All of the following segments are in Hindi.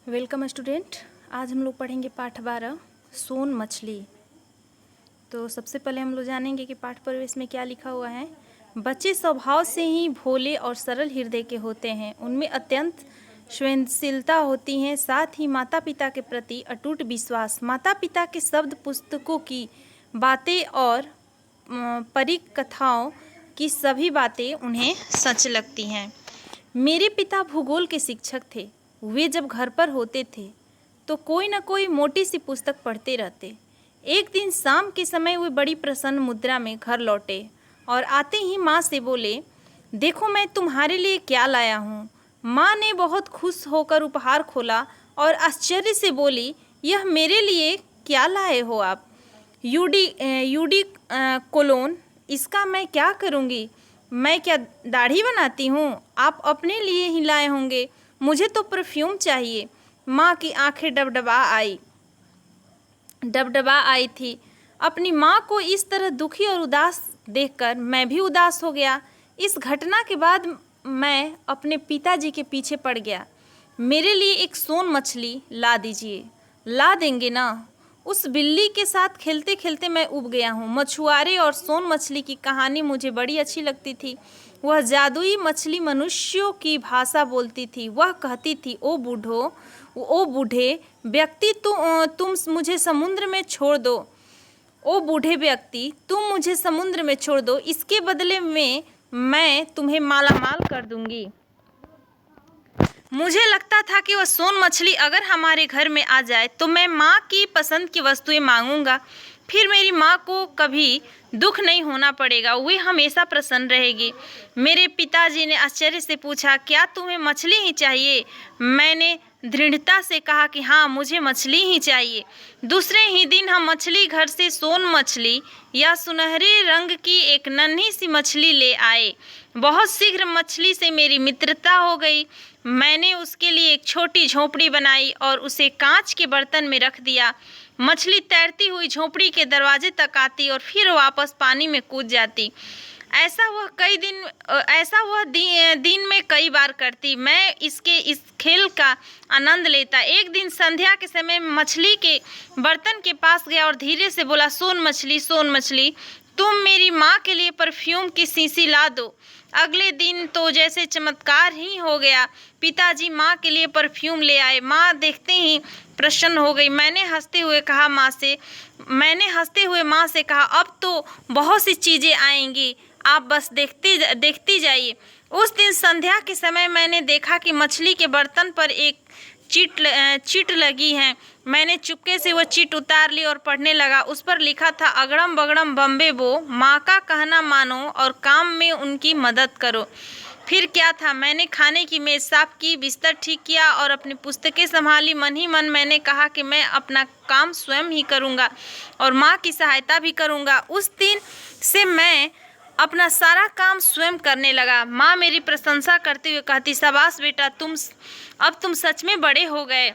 Welcome student. आज हम लोग पढ़ेंगे पाठ 12 सोन मछली। तो सबसे पहले हम लोग जानेंगे कि पाठ प्रवेश में क्या लिखा हुआ है। बच्चे स्वभाव से ही भोले और सरल हृदय के होते हैं। उनमें अत्यंत संवेदनशीलता होती है, साथ ही माता पिता के प्रति अटूट विश्वास। माता पिता के शब्द, पुस्तकों की बातें और परिकथाओं की सभी बातें उन्हें सच लगती हैं। मेरे पिता भूगोल के शिक्षक थे। वे जब घर पर होते थे तो कोई न कोई मोटी सी पुस्तक पढ़ते रहते। एक दिन शाम के समय वे बड़ी प्रसन्न मुद्रा में घर लौटे और आते ही माँ से बोले, देखो मैं तुम्हारे लिए क्या लाया हूँ। माँ ने बहुत खुश होकर उपहार खोला और आश्चर्य से बोली, यह मेरे लिए क्या लाए हो आप? UD colon. इसका मैं क्या करूँगी? मैं क्या दाढ़ी बनाती हूँ? आप अपने लिए ही लाए होंगे। मुझे तो परफ्यूम चाहिए। माँ की आंखें डबडबा आई थी। अपनी माँ को इस तरह दुखी और उदास देखकर मैं भी उदास हो गया। इस घटना के बाद मैं अपने पिताजी के पीछे पड़ गया। मेरे लिए एक सोन मछली ला दीजिए। ला देंगे ना? उस बिल्ली के साथ खेलते खेलते मैं उब गया हूँ। मछुआरे और सोन मछली की कहानी मुझे बड़ी अच्छी लगती थी। वह जादुई मछली मनुष्यों की भाषा बोलती थी। वह कहती थी, ओ बूढ़े व्यक्ति, तुम मुझे समुद्र में छोड़ दो। ओ बूढ़े व्यक्ति, तुम मुझे समुद्र में छोड़ दो, इसके बदले में मैं तुम्हें मालामाल कर दूंगी। मुझे लगता था कि वह सोन मछली अगर हमारे घर में आ जाए तो मैं माँ की पसंद की वस्तुएं मांगूंगा। फिर मेरी माँ को कभी दुख नहीं होना पड़ेगा, वे हमेशा प्रसन्न रहेगी। मेरे पिताजी ने आश्चर्य से पूछा, क्या तुम्हें मछली ही चाहिए? मैंने दृढ़ता से कहा कि हाँ, मुझे मछली ही चाहिए। दूसरे ही दिन हम मछली घर से सोन मछली या सुनहरे रंग की एक नन्ही सी मछली ले आए। बहुत शीघ्र मछली से मेरी मित्रता हो गई। मैंने उसके लिए एक छोटी झोपड़ी बनाई और उसे कांच के बर्तन में रख दिया। मछली तैरती हुई झोपड़ी के दरवाजे तक आती और फिर वापस पानी में कूद जाती। ऐसा वह दिन में कई बार करती। मैं इस खेल का आनंद लेता। एक दिन संध्या के समय मछली के बर्तन के पास गया और धीरे से बोला, सोन मछली, तुम मेरी माँ के लिए परफ्यूम की शीशी ला दो। अगले दिन तो जैसे चमत्कार ही हो गया। पिताजी माँ के लिए परफ्यूम ले आए। माँ देखते ही प्रसन्न हो गई। मैंने हंसते हुए माँ से कहा, अब तो बहुत सी चीज़ें आएंगी, आप बस देखती जाइए। उस दिन संध्या के समय मैंने देखा कि मछली के बर्तन पर एक चिट लगी है। मैंने चुपके से वह चिट उतार ली और पढ़ने लगा। उस पर लिखा था, अगड़म बगड़म बम्बे बो, माँ का कहना मानो और काम में उनकी मदद करो। फिर क्या था, मैंने खाने की मेज साफ की, बिस्तर ठीक किया और अपनी पुस्तकें संभाली। मन ही मन मैंने कहा कि मैं अपना काम स्वयं ही करूँगा और माँ की सहायता भी करूँगा। उस दिन से मैं अपना सारा काम स्वयं करने लगा। माँ मेरी प्रशंसा करते हुए कहती, शाबाश बेटा, अब तुम सच में बड़े हो गए।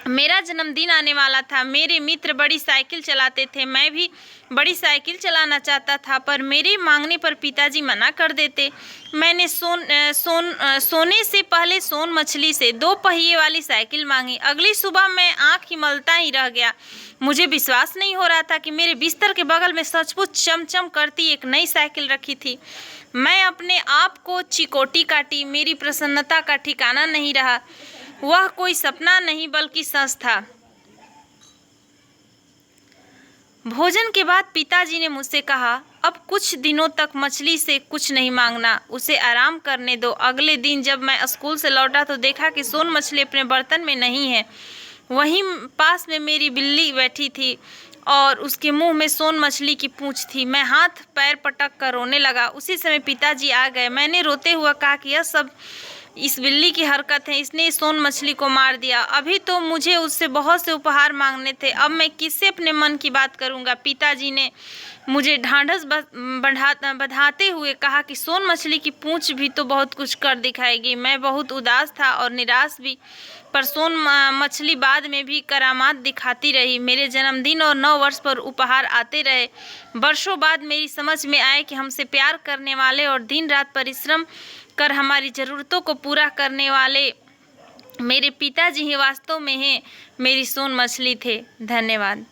मेरा जन्मदिन आने वाला था। मेरे मित्र बड़ी साइकिल चलाते थे। मैं भी बड़ी साइकिल चलाना चाहता था, पर मेरे मांगने पर पिताजी मना कर देते। मैंने सोने से पहले सोन मछली से 2 पहिए वाली साइकिल मांगी। अगली सुबह मैं आँख ही मलता ही रह गया। मुझे विश्वास नहीं हो रहा था कि मेरे बिस्तर के बगल में सचमुच चमचम करती एक नई साइकिल रखी थी। मैं अपने आप को चिकोटी काटी। मेरी प्रसन्नता का ठिकाना नहीं रहा। वह कोई सपना नहीं बल्कि सच था। भोजन के बाद पिताजी ने मुझसे कहा, अब कुछ दिनों तक मछली से कुछ नहीं मांगना, उसे आराम करने दो। अगले दिन जब मैं स्कूल से लौटा तो देखा कि सोन मछली अपने बर्तन में नहीं है। वहीं पास में मेरी बिल्ली बैठी थी और उसके मुंह में सोन मछली की पूंछ थी। मैं हाथ पैर पटक कर रोने लगा। उसी समय पिताजी आ गए। मैंने रोते हुए कहा कि यह सब इस बिल्ली की हरकत है, इसने इस सोन मछली को मार दिया। अभी तो मुझे उससे बहुत से उपहार मांगने थे, अब मैं किससे अपने मन की बात करूंगा? पिताजी ने मुझे ढांढस बंधाते हुए कहा कि सोन मछली की पूंछ भी तो बहुत कुछ कर दिखाएगी। मैं बहुत उदास था और निराश भी, पर सोन मछली बाद में भी करामात दिखाती रही। मेरे जन्मदिन और 9 वर्ष पर उपहार आते रहे। वर्षों बाद मेरी समझ में आए कि हमसे प्यार करने वाले और दिन रात परिश्रम कर हमारी ज़रूरतों को पूरा करने वाले मेरे पिताजी ही वास्तव में है मेरी सोन मछली थे। धन्यवाद।